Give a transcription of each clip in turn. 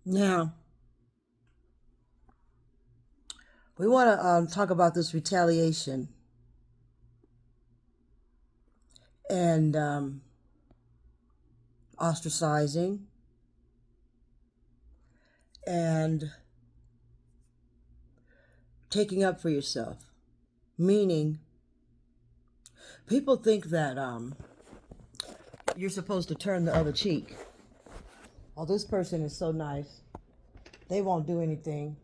Now, we want to talk about this retaliation and ostracizing and taking up for yourself. Meaning, people think that you're supposed to turn the other cheek. Oh, this person is so nice. They won't do anything.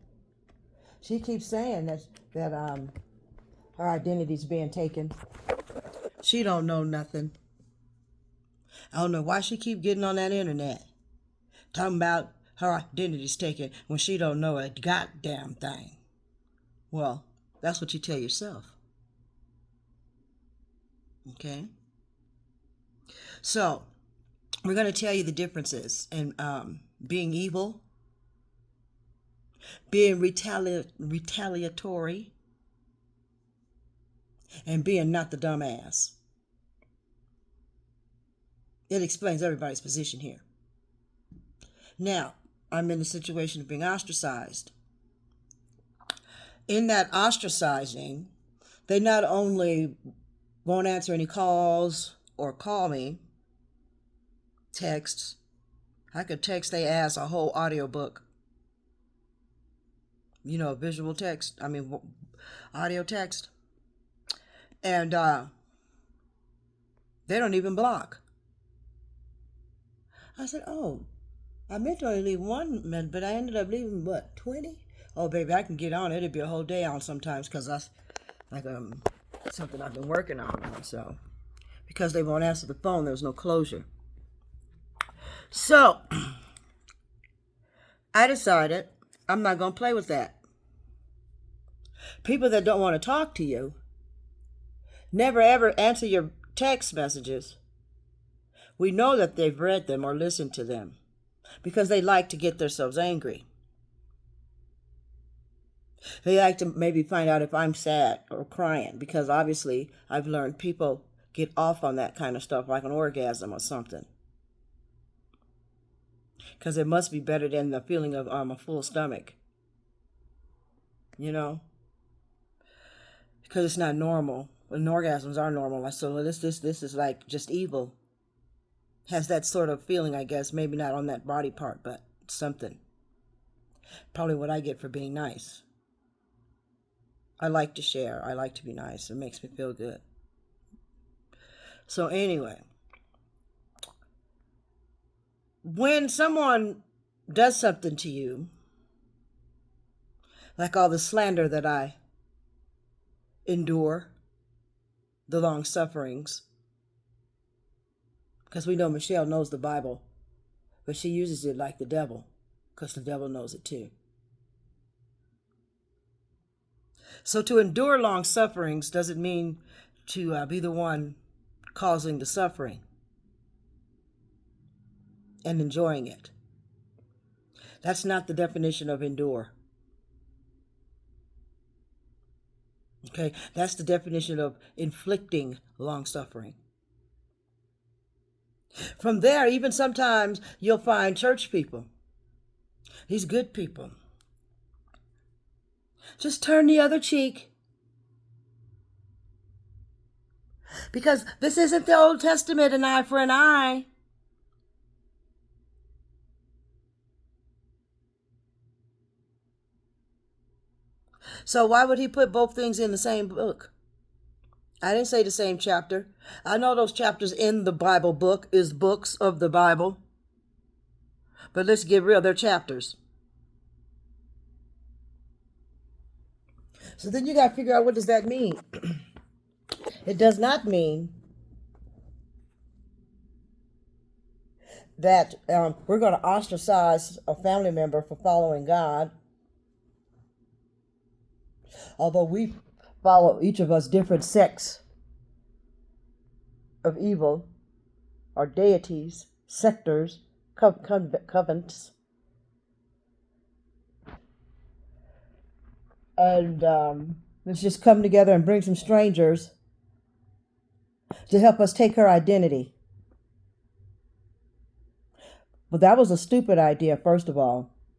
She keeps saying that her identity's being taken. She don't know nothing. I don't know why she keep getting on that internet talking about her identity's taken when she don't know a goddamn thing. Well, that's what you tell yourself. Okay? So, we're going to tell you the differences in being evil, being retaliatory, and being not the dumbass. It explains everybody's position here. Now, I'm in the situation of being ostracized. In that ostracizing, they not only won't answer any calls or call me, texts. I could text they ass a whole audiobook. Visual text. Audio text. And they don't even block. I said, oh, I meant to only leave one, but I ended up leaving, 20? Oh, baby, I can get on. It'll be a whole day on sometimes because that's like something I've been working on. So, because they won't answer the phone, there's no closure. So, I decided I'm not going to play with that. People that don't want to talk to you never ever answer your text messages. We know that they've read them or listened to them because they like to get themselves angry. They like to maybe find out if I'm sad or crying because obviously I've learned people get off on that kind of stuff like an orgasm or something. Because it must be better than the feeling of a full stomach. Because it's not normal. And orgasms are normal. So this is like just evil. Has that sort of feeling, I guess. Maybe not on that body part, but something. Probably what I get for being nice. I like to share. I like to be nice. It makes me feel good. So anyway, when someone does something to you, like all the slander that I endure, the long sufferings, because we know Michelle knows the Bible, but she uses it like the devil, because the devil knows it too. So to endure long sufferings doesn't mean to be the one causing the suffering and enjoying it. That's not the definition of endure. Okay, that's the definition of inflicting long suffering. From there, even sometimes you'll find church people, these good people. Just turn the other cheek. Because this isn't the Old Testament, an eye for an eye. So why would he put both things in the same book? I didn't say the same chapter. I know those chapters in the Bible book is books of the Bible. But let's get real, they're chapters. So then you got to figure out, what does that mean? It does not mean that we're going to ostracize a family member for following God. Although we follow, each of us, different sects of evil, or deities, sectors, covenants. And let's just come together and bring some strangers to help us take her identity. But that was a stupid idea, first of all.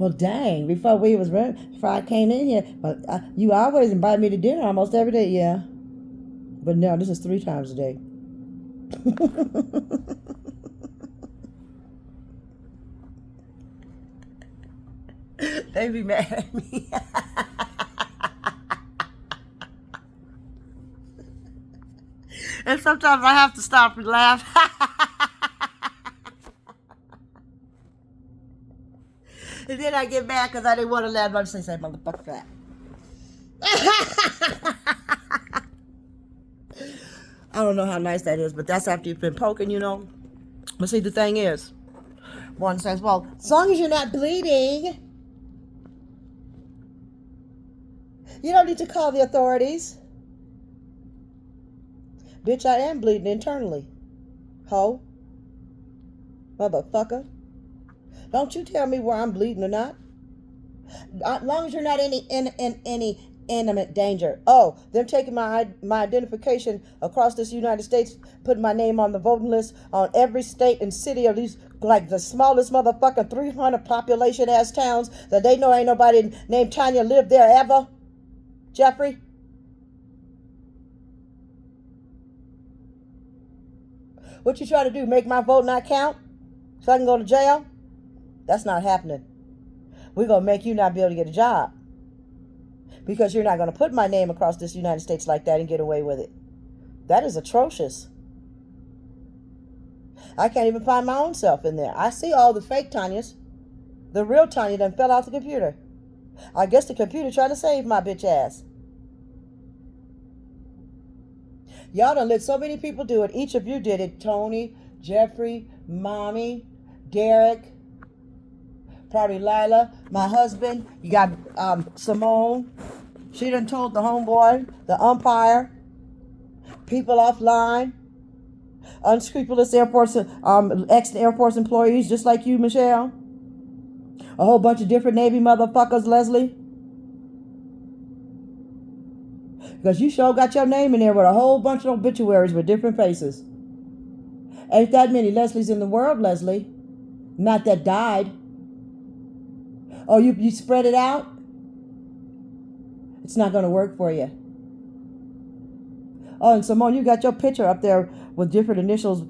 Well, dang, before I came in here, but you always invite me to dinner almost every day, yeah. But no, this is 3 times a day. They be mad at me. And sometimes I have to stop and laugh. And then I get mad because I didn't want to laugh. I'm just say, motherfucker, that. I don't know how nice that is, but that's after you've been poking, you know. But see, the thing is, one says, well, as long as you're not bleeding, you don't need to call the authorities. Bitch, I am bleeding internally. Ho. Motherfucker. Don't you tell me where I'm bleeding or not. As long as you're not in any imminent danger. Oh, them taking my identification across this United States, putting my name on the voting list on every state and city of these, like the smallest motherfucking 300 population ass towns that they know ain't nobody named Tanya lived there ever. Jeffrey? What you trying to do? Make my vote not count? So I can go to jail? That's not happening. We're going to make you not be able to get a job. Because you're not going to put my name across this United States like that and get away with it. That is atrocious. I can't even find my own self in there. I see all the fake Tanyas. The real Tanya done fell off the computer. I guess the computer tried to save my bitch ass. Y'all done let so many people do it. Each of you did it. Tony, Jeffrey, Mommy, Derek, probably Lila, my husband. You got Simone. She done told the homeboy, the umpire, people offline, unscrupulous Air Force, ex-Air Force employees, just like you, Michelle. A whole bunch of different Navy motherfuckers, Leslie. Because you sure got your name in there with a whole bunch of obituaries with different faces. Ain't that many Leslies in the world, Leslie. Not that died. Oh, you spread it out? It's not going to work for you. Oh, and Simone, you got your picture up there with different initials,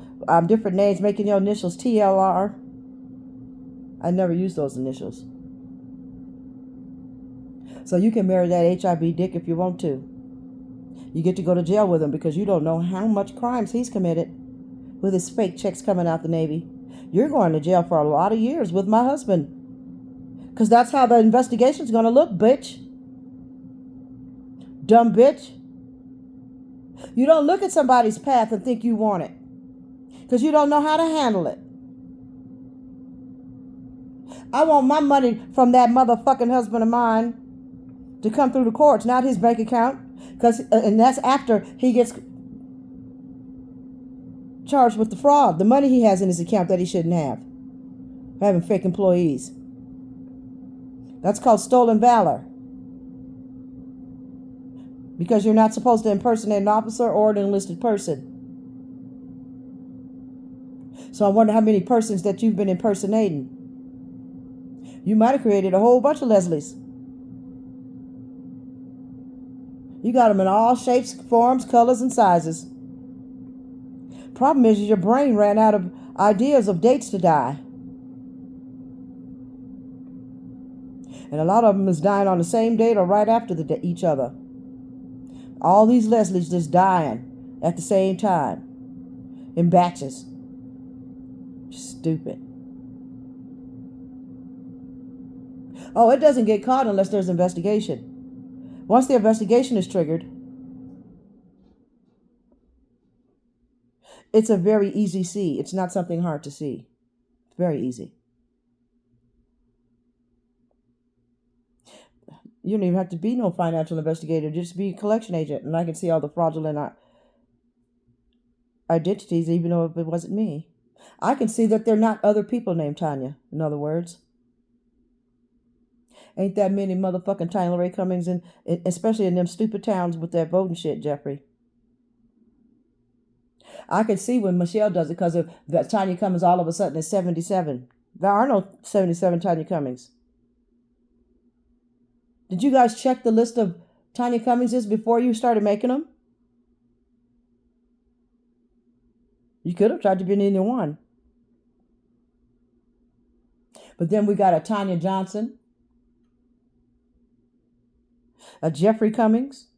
different names, making your initials TLR. I never use those initials. So you can marry that HIB dick if you want to. You get to go to jail with him because you don't know how much crimes he's committed with his fake checks coming out the Navy. You're going to jail for a lot of years with my husband. Because that's how the investigation's going to look, bitch. Dumb bitch. You don't look at somebody's path and think you want it. Because you don't know how to handle it. I want my money from that motherfucking husband of mine to come through the courts, not his bank account. And that's after he gets charged with the fraud, the money he has in his account that he shouldn't have. Having fake employees. That's called stolen valor. Because you're not supposed to impersonate an officer or an enlisted person. So I wonder how many persons that you've been impersonating. You might have created a whole bunch of Leslies. You got them in all shapes, forms, colors, and sizes. Problem is your brain ran out of ideas of dates to die. And a lot of them is dying on the same date or right after each other. All these Leslies just dying at the same time. In batches. Stupid. Oh, it doesn't get caught unless there's investigation. Once the investigation is triggered, it's a very easy see. It's not something hard to see. It's very easy. You don't even have to be no financial investigator. Just be a collection agent. And I can see all the fraudulent identities, even though if it wasn't me. I can see that they're not other people named Tanya, in other words. Ain't that many motherfucking Tanya Ray Cummings, especially in them stupid towns with that voting shit, Jeffrey. I can see when Michelle does it because of that Tanya Cummings all of a sudden is 77. There are no 77 Tanya Cummings. Did you guys check the list of Tanya Cummingses before you started making them? You could have tried to be in either one. But then we got a Tanya Johnson, a Jeffrey Cummings.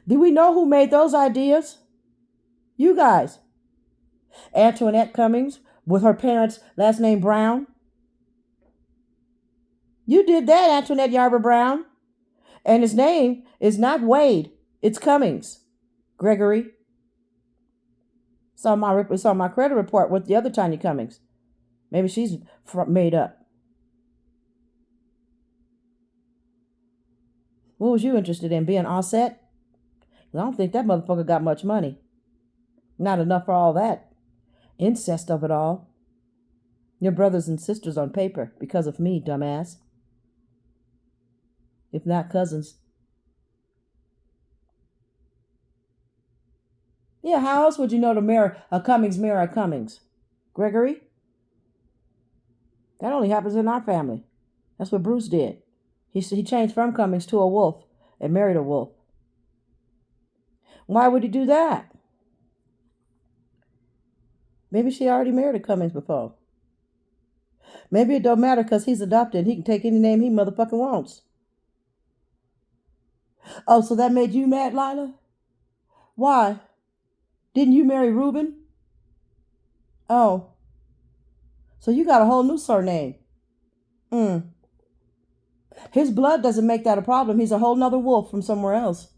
Do we know who made those ideas? You guys. Antoinette Cummings with her parents' last name Brown. You did that, Antoinette Yarber Brown. And his name is not Wade. It's Cummings. Gregory. It's on my credit report with the other Tanya Cummings. Maybe she's made up. What was you interested in? Being all set? I don't think that motherfucker got much money. Not enough for all that incest of it all. Your brothers and sisters on paper because of me, dumbass. If not cousins. Yeah, how else would you know a Cummings mirror a Cummings? Gregory? That only happens in our family. That's what Bruce did. He changed from Cummings to a wolf and married a wolf. Why would he do that? Maybe she already married a Cummings before. Maybe it don't matter because he's adopted and he can take any name he motherfucking wants. Oh, so that made you mad, Lila? Why? Didn't you marry Reuben? Oh. So you got a whole new surname. His blood doesn't make that a problem. He's a whole nother wolf from somewhere else.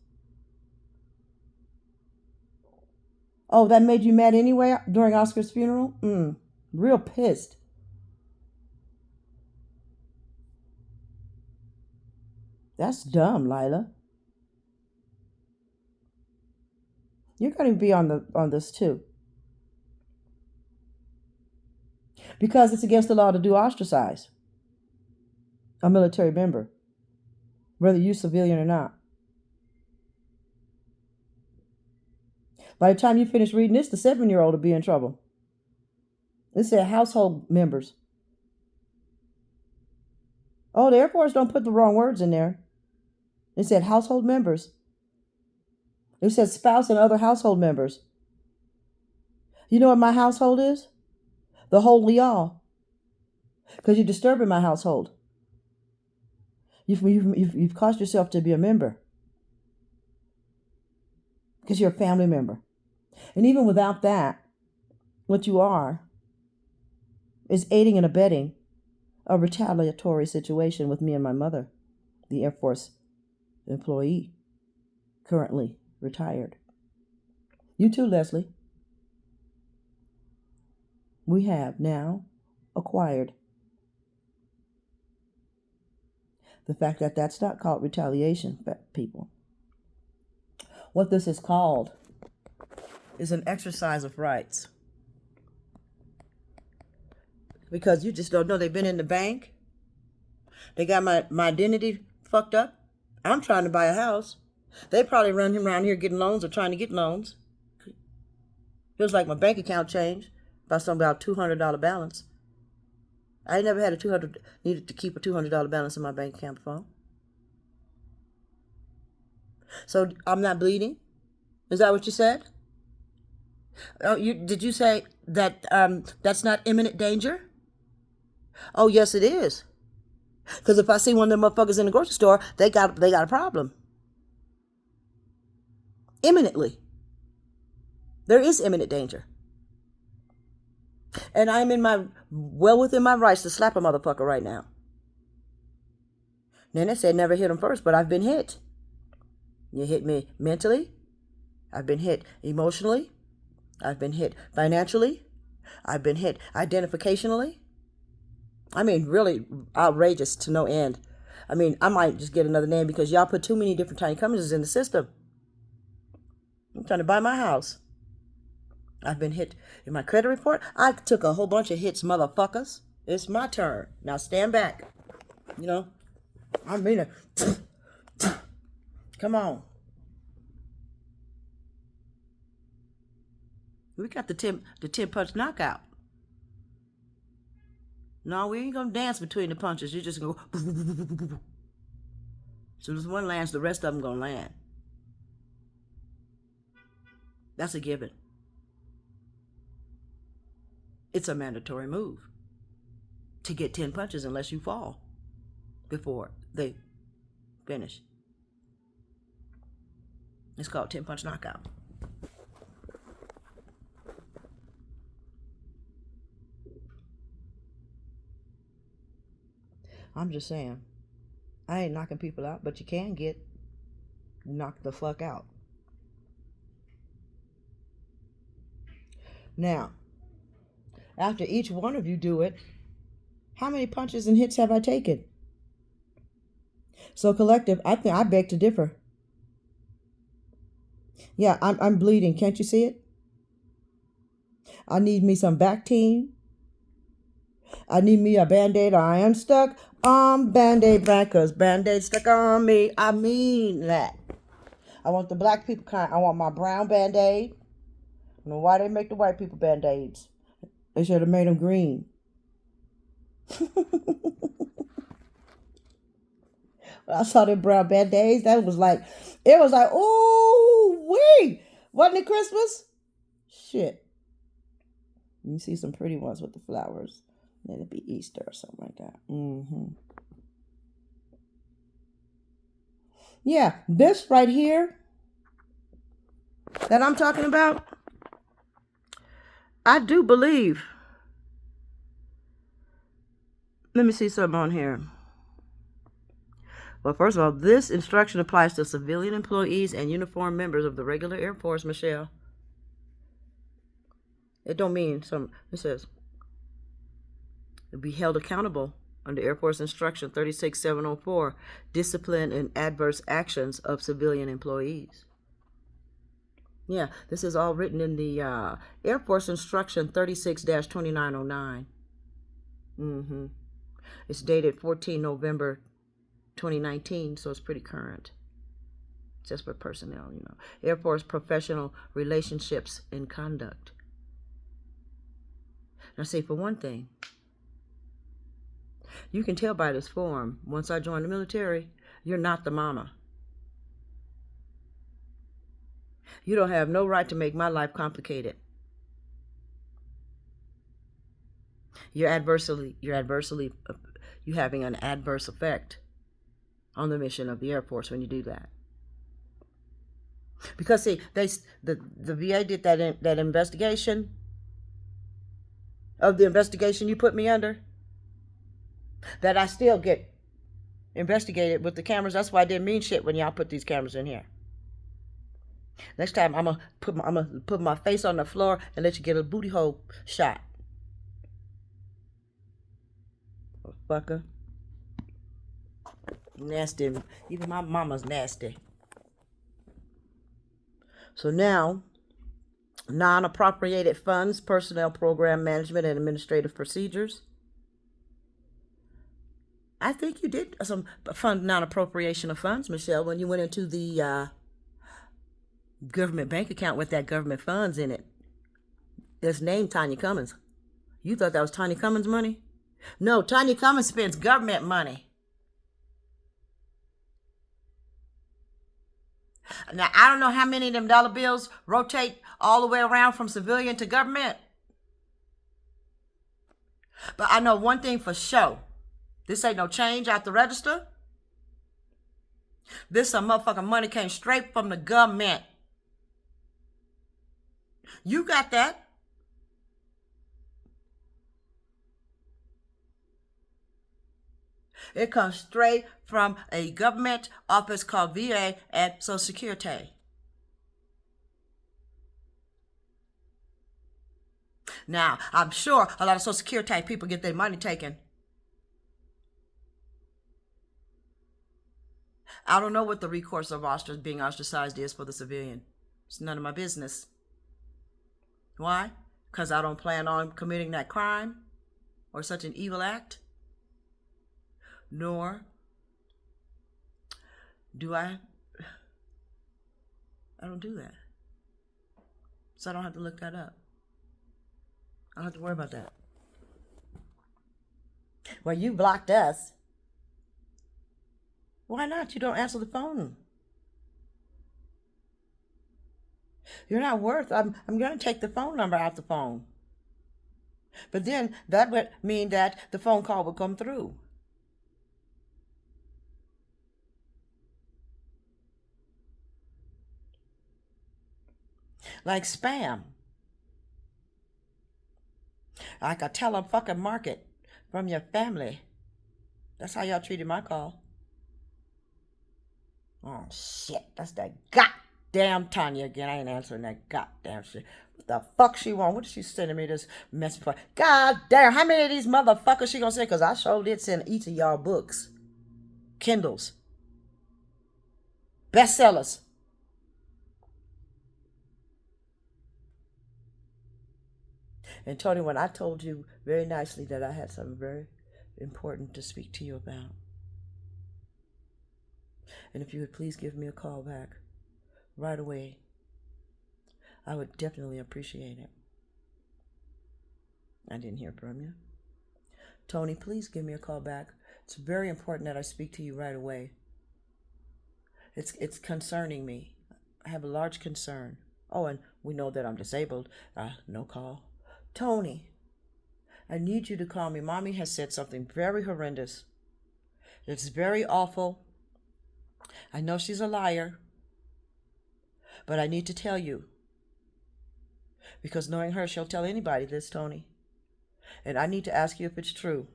Oh, that made you mad anyway during Oscar's funeral? Real pissed. That's dumb, Lila. You're going to be on this too. Because it's against the law to do ostracize a military member, whether you're civilian or not. By the time you finish reading this, the 7-year-old will be in trouble. It said household members. Oh, the Air Force don't put the wrong words in there. It said household members. It said spouse and other household members. You know what my household is? The whole y'all. Because you're disturbing my household. You've caused yourself to be a member. Because you're a family member. And even without that, what you are is aiding and abetting a retaliatory situation with me and my mother, the Air Force employee, currently retired. You too, Leslie. We have now acquired the fact that that's not called retaliation, people. What this is called is an exercise of rights. Because you just don't know. They've been in the bank. They got my identity fucked up. I'm trying to buy a house. They probably run him around here getting loans or trying to get loans. Feels like my bank account changed by about $200 balance. I never had needed to keep a $200 balance in my bank account before. So I'm not bleeding? Is that what you said? Oh, did you say that that's not imminent danger? Oh, yes, it is. Because if I see one of them motherfuckers in the grocery store, they got a problem. Imminently. There is imminent danger. And I'm well within my rights to slap a motherfucker right now. Then they said never hit him first, but I've been hit. You hit me mentally. I've been hit emotionally. I've been hit financially. I've been hit identificationally. I mean, really outrageous to no end. I mean, I might just get another name because y'all put too many different Tiny Cummingses in the system. I'm trying to buy my house. I've been hit in my credit report. I took a whole bunch of hits, motherfuckers. It's my turn. Now stand back. You know, I mean it. Come on. We got the 10 punch knockout. No, we ain't gonna dance between the punches. You're just gonna go. As soon as one lands, the rest of them gonna land. That's a given. It's a mandatory move to get 10 punches unless you fall before they finish. It's called 10-punch knockout. I'm just saying, I ain't knocking people out, but you can get knocked the fuck out. Now, after each one of you do it, how many punches and hits have I taken? So collective, I beg to differ. Yeah, I'm bleeding. Can't you see it? I need me some Bactine. I need me a Band-Aid. I am stuck on Band-Aid brand because Band-Aid stuck on me. I mean that. I want the black people kind. I want my brown Band-Aid. I don't know why they make the white people Band-Aids. They should have made them green. When I saw them brown Band-Aids, it was like, ooh, wee. Wasn't it Christmas? Shit. You see some pretty ones with the flowers. Let it be Easter or something like that. Yeah, this right here that I'm talking about, I do believe. Let me see something on here. Well, first of all, this instruction applies to civilian employees and uniformed members of the regular Air Force, Michelle. It don't mean some. It says be held accountable under Air Force Instruction 36704, discipline and adverse actions of civilian employees. Yeah, this is all written in the Air Force Instruction 36-2909. It's dated 14 November 2019, so it's pretty current. Just for personnel, Air Force Professional Relationships and Conduct. Now, see, for one thing, you can tell by this form, once I joined the military, you're not the mama. You don't have no right to make my life complicated. You're having an adverse effect on the mission of the Air Force when you do that. Because see, the VA did that investigation of the investigation you put me under, that I still get investigated with the cameras. That's why I didn't mean shit when y'all put these cameras in here. Next time I'm gonna put my face on the floor and let you get a booty hole shot. Oh, fucker. Nasty. Even my mama's nasty. So now, non-appropriated funds, personnel program management, and administrative procedures. I think you did some fund non-appropriation of funds, Michelle, when you went into the government bank account with that government funds in it. It's named Tanya Cummins. You thought that was Tanya Cummins' money? No, Tanya Cummins spends government money. Now, I don't know how many of them dollar bills rotate all the way around from civilian to government. But I know one thing for sure. This ain't no change out the register. This some motherfucking money came straight from the government. You got that. It comes straight from a government office called VA at Social Security. Now, I'm sure a lot of Social Security people get their money taken. I don't know what the recourse of being ostracized is for the civilian. It's none of my business. Why? Because I don't plan on committing that crime or such an evil act. Nor do I don't do that. So I don't have to look that up. I don't have to worry about that. Well, you blocked us. Why not? You don't answer the phone. You're not worth. I'm going to take the phone number out the phone. But then that would mean that the phone call would come through. Like spam. Like a telefucking market from your family. That's how y'all treated my call. Oh, shit. That's that goddamn Tanya again. I ain't answering that goddamn shit. What the fuck she want? What is she sending me this message for? God damn. How many of these motherfuckers she gonna send? Because I sure did send each of y'all books. Kindles. Bestsellers. And Tony, when I told you very nicely that I had something very important to speak to you about, and if you would please give me a call back right away, I would definitely appreciate it. I didn't hear from you. Tony, please give me a call back. It's very important that I speak to you right away. It's concerning me. I have a large concern. Oh, and we know that I'm disabled. No call. Tony, I need you to call me. Mommy has said something very horrendous. It's very awful. I know she's a liar, but I need to tell you. Because knowing her, she'll tell anybody this, Tony. And I need to ask you if it's true.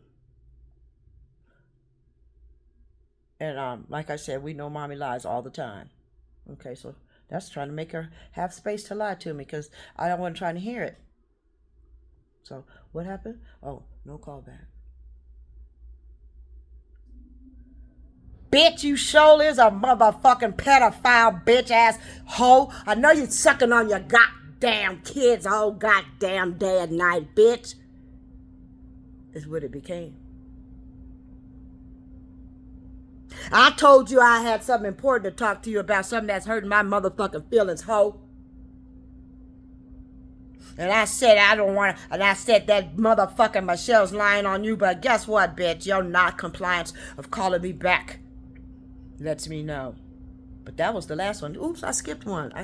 And like I said, we know Mommy lies all the time. Okay, so that's trying to make her have space to lie to me because I don't want to try to hear it. So, what happened? Oh, no call back. Bitch, you sure is a motherfucking pedophile, bitch ass hoe. I know you sucking on your goddamn kids all goddamn day and night, bitch. Is what it became. I told you I had something important to talk to you about, something that's hurting my motherfucking feelings, hoe. And I said I don't want to, and I said that motherfucking Michelle's lying on you, but guess what, bitch? Your non-compliance of calling me back lets me know. But that was the last one. Oops, I skipped one. I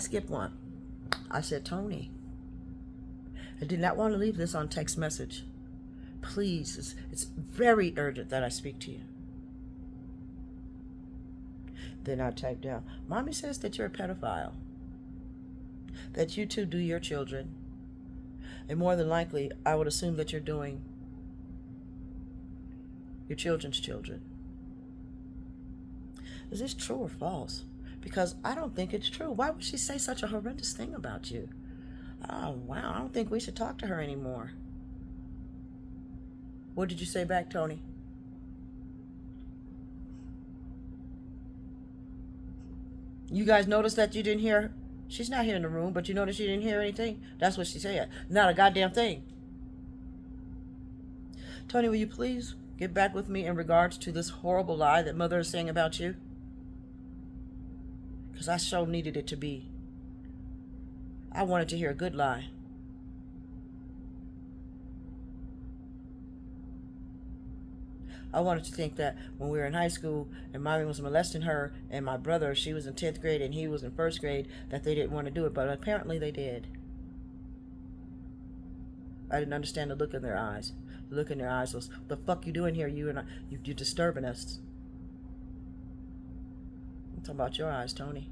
said, Tony, I did not want to leave this on text message. Please, it's very urgent that I speak to you. Then I typed down, Mommy says that you're a pedophile. That you too do your children. And more than likely, I would assume that you're doing your children's children. Is this true or false? Because I don't think it's true. Why would she say such a horrendous thing about you? Oh, wow. I don't think we should talk to her anymore. What did you say back, Tony? You guys noticed that you didn't hear? She's not here in the room, but you noticed you didn't hear anything? That's what she said. Not a goddamn thing. Tony, will you please get back with me in regards to this horrible lie that Mother is saying about you? Because I so needed it to be. I wanted to hear a good lie. I wanted to think that when we were in high school and Mommy was molesting her and my brother, she was in 10th grade and he was in 1st grade, that they didn't want to do it, but apparently they did. I didn't understand the look in their eyes. The look in their eyes was, what the fuck you doing here? You're disturbing us. I'm talking about your eyes, Tony.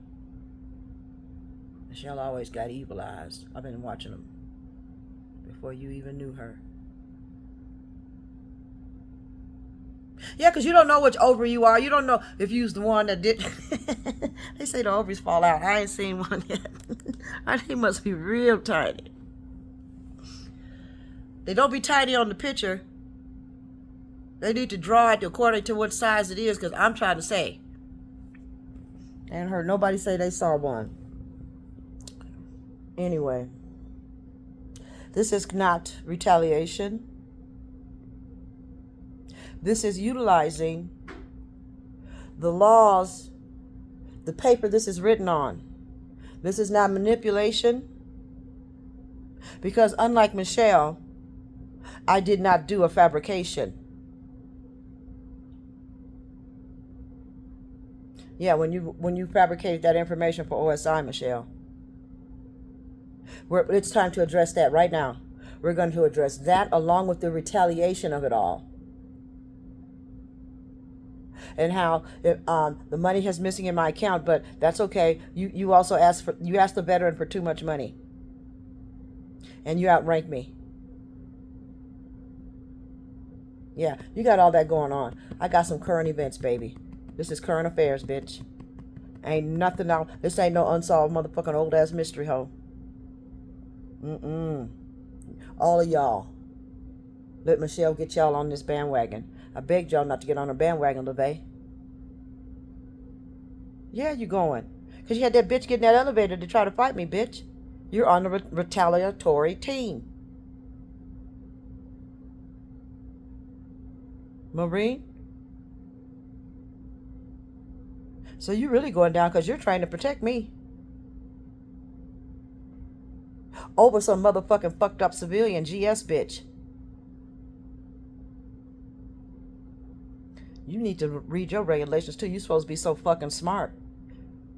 Michelle always got evil eyes. I've been watching them before you even knew her. Yeah, because you don't know which ovary you are. You don't know if you's the one that did. They say the ovaries fall out. I ain't seen one yet. I think it must be real tiny. They don't be tiny on the picture. They need to draw it according to what size it is, because I'm trying to say. I ain't heard nobody say they saw one. Anyway, this is not retaliation. This is utilizing the laws, the paper this is written on. This is not manipulation. Because unlike Michelle, I did not do a fabrication. Yeah, when you fabricated that information for OSI, Michelle. It's time to address that right now. We're going to address that along with the retaliation of it all. And how the money is missing in my account, but that's okay. You also asked the veteran for too much money, and you outrank me. Yeah, you got all that going on. I got some current events, baby. This is current affairs, bitch. Ain't nothing out. This ain't no unsolved motherfucking old ass mystery hoe. All of y'all. Let Michelle get y'all on this bandwagon. I begged y'all not to get on her bandwagon, LeVay. Yeah, you going. Because you had that bitch get in that elevator to try to fight me, bitch. You're on the retaliatory team. Marine? So you really going down because you're trying to protect me. Over some motherfucking fucked up civilian GS bitch. You need to read your regulations too. You're supposed to be so fucking smart.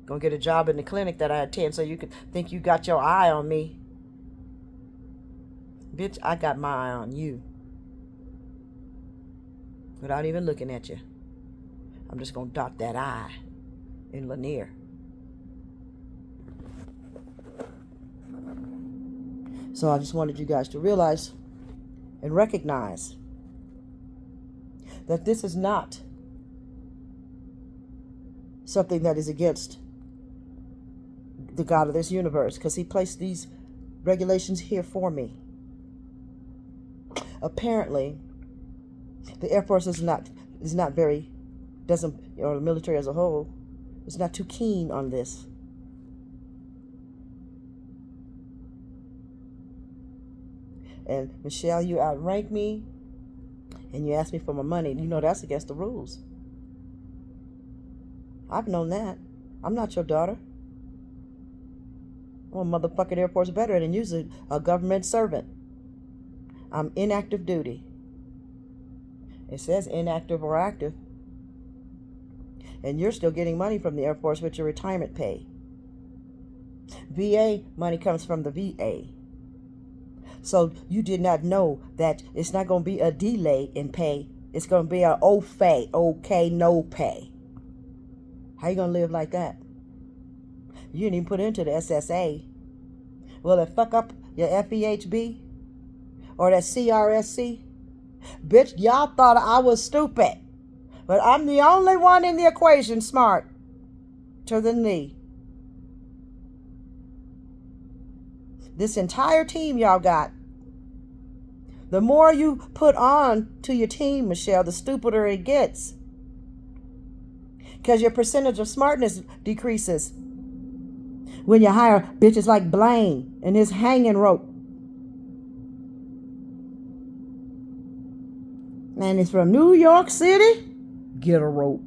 Gonna get a job in the clinic that I attend so you could think you got your eye on me. Bitch, I got my eye on you. Without even looking at you. I'm just gonna dot that I in Lanier. So I just wanted you guys to realize and recognize that this is not something that is against the God of this universe, because he placed these regulations here for me. Apparently, the Air Force is not very, doesn't, or the military as a whole, is not too keen on this. And Michelle, you outrank me, and you ask me for my money. You know that's against the rules. I've known that. I'm not your daughter. I'm a motherfucking Air Force veteran and you're a government servant. I'm inactive duty. It says inactive or active. And you're still getting money from the Air Force with your retirement pay. VA money comes from the VA. So you did not know that it's not going to be a delay in pay. It's going to be an OFA, okay, no pay. How you going to live like that? You didn't even put into the SSA. Will it fuck up your FEHB? Or that CRSC? Bitch, y'all thought I was stupid. But I'm the only one in the equation smart to the knee. This entire team y'all got. The more you put on to your team, Michelle, the stupider it gets. Because your percentage of smartness decreases. When you hire bitches like Blaine and his hanging rope. And it's from New York City. Get a rope.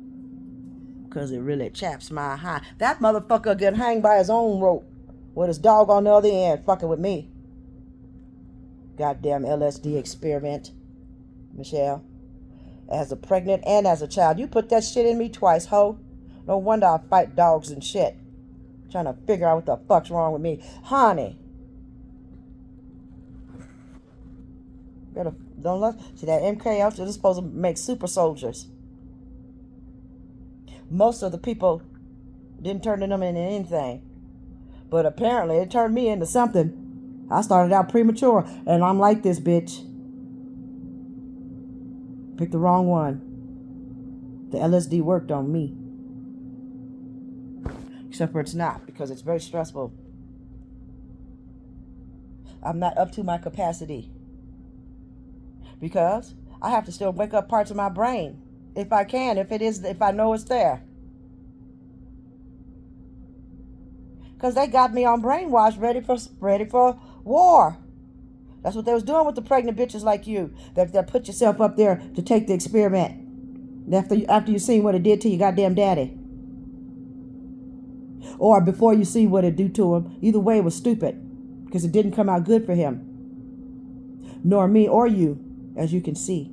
Because it really chaps my high. That motherfucker get hanged by his own rope. With his dog on the other end fucking with me. Goddamn LSD experiment. Michelle. As a pregnant and as a child. You put that shit in me twice, ho. No wonder I fight dogs and shit. Trying to figure out what the fuck's wrong with me. Honey. Better don't let see that MK out. They're supposed to make super soldiers. Most of the people didn't turn them into anything. But apparently it turned me into something. I started out premature and I'm like this bitch. Picked the wrong one. The LSD worked on me. Except for it's not, because it's very stressful. I'm not up to my capacity. Because I have to still wake up parts of my brain. If I can, if I know it's there. Because they got me on brainwash, ready for war. That's what they was doing with the pregnant bitches like you. That put yourself up there to take the experiment. After you seen what it did to your goddamn daddy. Or before you see what it do to him. Either way, it was stupid. Because it didn't come out good for him. Nor me or you, as you can see.